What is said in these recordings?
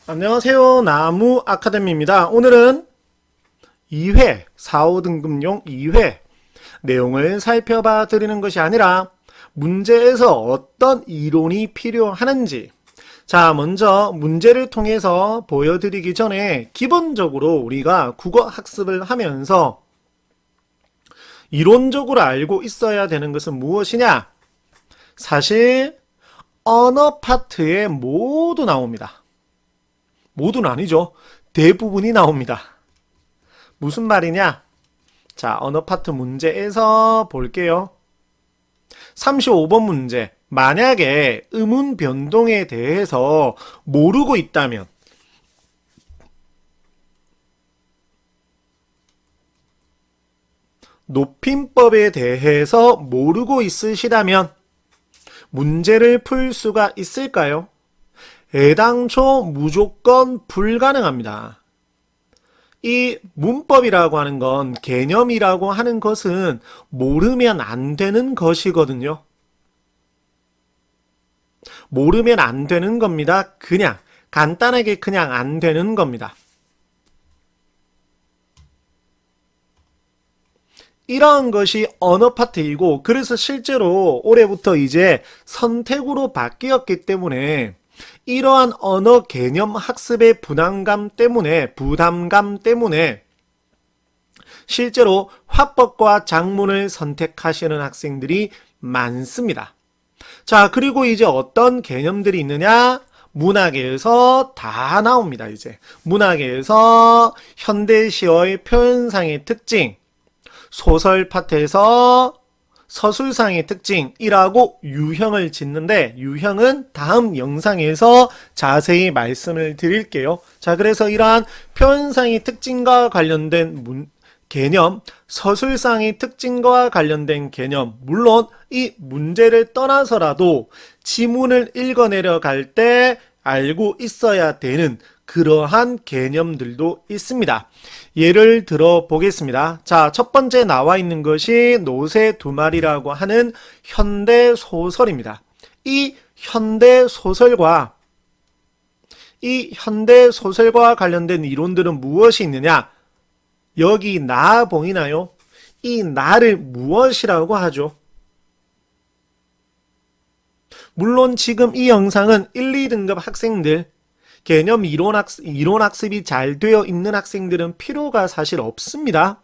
안녕하세요. 나무 아카데미입니다. 오늘은 2회, 4, 5등급용 2회 내용을 살펴봐 드리는 것이 아니라 문제에서 어떤 이론이 필요하는지, 자, 먼저 문제를 통해서 보여드리기 전에 기본적으로 우리가 국어 학습을 하면서 이론적으로 알고 있어야 되는 것은 무엇이냐? 사실 언어 파트에 모두 나옵니다. 모두는 아니죠. 대부분이 나옵니다. 무슨 말이냐? 자, 언어 파트 문제에서 볼게요. 35번 문제. 만약에 음운 변동에 대해서 모르고 있다면, 높임법에 대해서 모르고 있으시다면 문제를 풀 수가 있을까요? 애당초 무조건 불가능합니다. 이 문법이라고 하는 건, 개념이라고 하는 것은 모르면 안 되는 것이거든요. 모르면 안 되는 겁니다. 그냥 간단하게 그냥 안 되는 겁니다. 이러한 것이 언어 파트이고, 그래서 실제로 올해부터 이제 선택으로 바뀌었기 때문에 이러한 언어 개념 학습의 부담감 때문에 실제로 화법과 작문을 선택하시는 학생들이 많습니다. 자, 그리고 이제 어떤 개념들이 있느냐? 문학에서 다 나옵니다. 이제 문학에서 현대시의 표현상의 특징, 소설 파트에서 서술상의 특징이라고 유형을 짓는데, 유형은 다음 영상에서 자세히 말씀을 드릴게요. 자, 그래서 이러한 표현상의 특징과 관련된 개념, 서술상의 특징과 관련된 개념, 물론 이 문제를 떠나서라도 지문을 읽어내려갈 때 알고 있어야 되는 그러한 개념들도 있습니다. 예를 들어 보겠습니다. 자, 첫 번째 나와 있는 것이 노새 두 마리라고 하는 현대소설입니다. 이 현대소설과 관련된 이론들은 무엇이 있느냐? 여기 나 보이나요? 이 나를 무엇이라고 하죠? 물론 지금 이 영상은 1, 2등급 학생들, 개념 이론 학습이 잘 되어 있는 학생들은 필요가 사실 없습니다.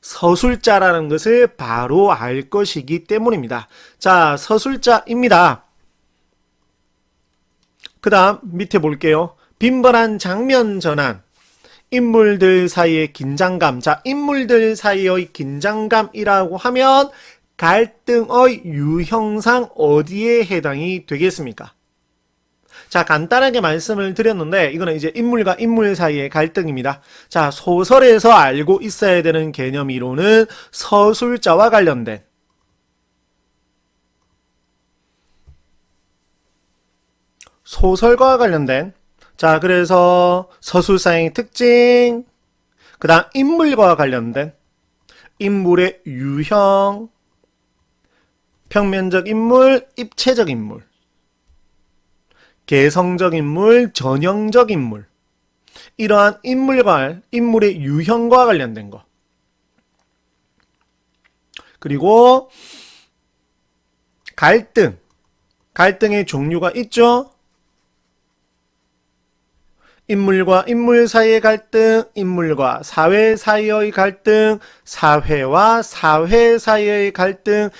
서술자라는 것을 바로 알 것이기 때문입니다. 자, 서술자입니다. 그 다음 밑에 볼게요. 빈번한 장면 전환, 인물들 사이의 긴장감. 자, 인물들 사이의 긴장감이라고 하면 갈등의 유형상 어디에 해당이 되겠습니까? 자, 간단하게 말씀을 드렸는데, 이거는 이제 인물과 인물 사이의 갈등입니다. 자, 소설에서 알고 있어야 되는 개념 이론은 서술자와 관련된, 소설과 관련된, 자, 그래서 서술상의 특징, 그 다음 인물과 관련된, 인물의 유형, 평면적 인물, 입체적 인물, 개성적 인물, 전형적 인물, 이러한 인물의 유형과 관련된 것. 그리고 갈등의 종류가 있죠. 인물과 인물 사이의 갈등, 인물과 사회 사이의 갈등, 사회와 사회 사이의 갈등에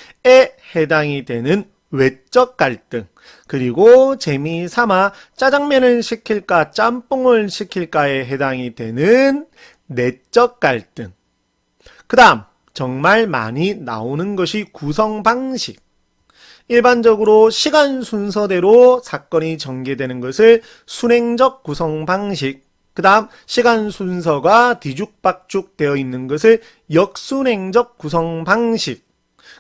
해당이 되는 외적 갈등, 그리고 재미삼아 짜장면을 시킬까 짬뽕을 시킬까에 해당이 되는 내적 갈등. 그 다음 정말 많이 나오는 것이 구성 방식. 일반적으로 시간 순서대로 사건이 전개되는 것을 순행적 구성 방식, 그 다음 시간 순서가 뒤죽박죽 되어 있는 것을 역순행적 구성 방식,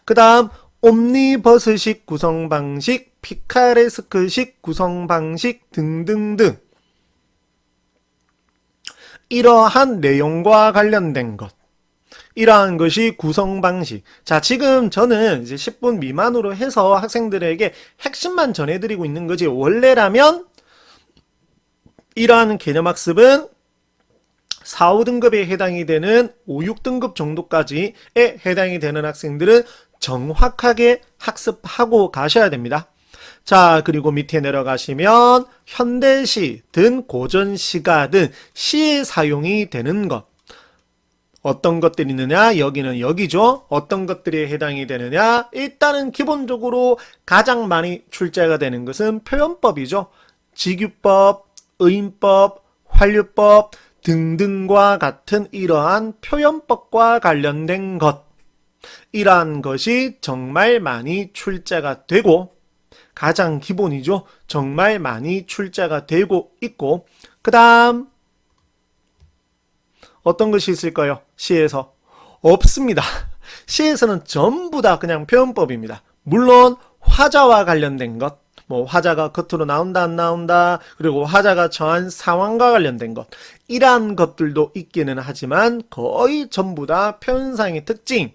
그 다음 옴니버스식 구성 방식, 피카레스크식 구성 방식 등등등, 이러한 내용과 관련된 것, 이러한 것이 구성 방식. 자, 지금 저는 이제 10분 미만으로 해서 학생들에게 핵심만 전해드리고 있는 거지, 원래라면 이러한 개념학습은 4, 5등급에 해당이 되는 5, 6등급 정도까지에 해당이 되는 학생들은 정확하게 학습하고 가셔야 됩니다. 자, 그리고 밑에 내려가시면 현대시든 고전시가든 시에 사용이 되는 것. 어떤 것들이 있느냐? 여기는 여기죠. 어떤 것들이 해당이 되느냐? 일단은 기본적으로 가장 많이 출제가 되는 것은 표현법이죠. 직유법, 의인법, 활류법 등등과 같은 이러한 표현법과 관련된 것. 이러한 것이 정말 많이 출제가 되고 가장 기본이죠. 정말 많이 출제가 되고 있고 그 다음 어떤 것이 있을까요? 시에서 없습니다. 시에서는 전부 다 그냥 표현법입니다. 물론 화자와 관련된 것, 뭐 화자가 겉으로 나온다 안 나온다, 그리고 화자가 처한 상황과 관련된 것, 이러한 것들도 있기는 하지만 거의 전부 다 표현상의 특징,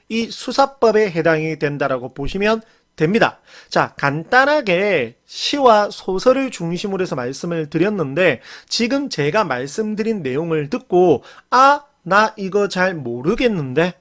이 수사법에 해당이 된다라고 보시면 됩니다. 자, 간단하게 시와 소설을 중심으로 해서 말씀을 드렸는데 지금 제가 말씀드린 내용을 듣고 나 이거 잘 모르겠는데?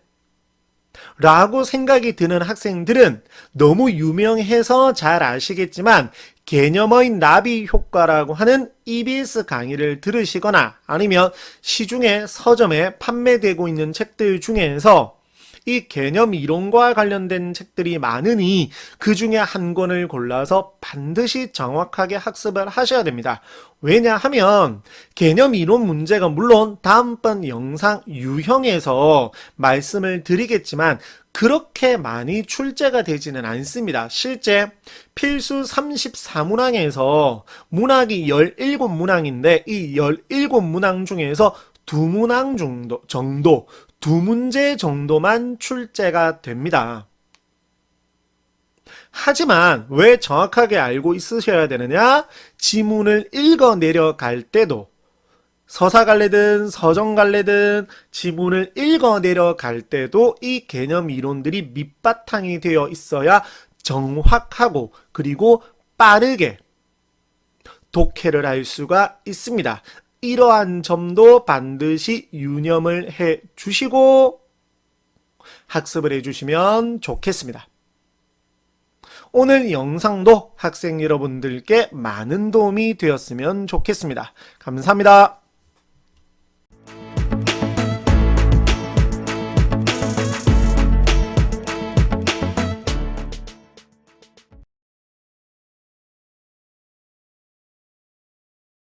라고 생각이 드는 학생들은 너무 유명해서 잘 아시겠지만 개념의 나비 효과라고 하는 EBS 강의를 들으시거나 아니면 시중에 서점에 판매되고 있는 책들 중에서 이 개념 이론과 관련된 책들이 많으니 그 중에 한 권을 골라서 반드시 정확하게 학습을 하셔야 됩니다. 왜냐하면 개념 이론 문제가 물론 다음번 영상 유형에서 말씀을 드리겠지만 그렇게 많이 출제가 되지는 않습니다. 실제 필수 34문항에서 문항이 17문항인데 이 17문항 중에서 2문항 정도 2문제 정도만 출제가 됩니다. 하지만 왜 정확하게 알고 있으셔야 되느냐? 지문을 읽어 내려갈 때도 서사갈래든 서정갈래든 지문을 읽어 내려갈 때도 이 개념 이론들이 밑바탕이 되어 있어야 정확하고 그리고 빠르게 독해를 할 수가 있습니다. 이러한 점도 반드시 유념을 해 주시고 학습을 해 주시면 좋겠습니다. 오늘 영상도 학생 여러분들께 많은 도움이 되었으면 좋겠습니다. 감사합니다.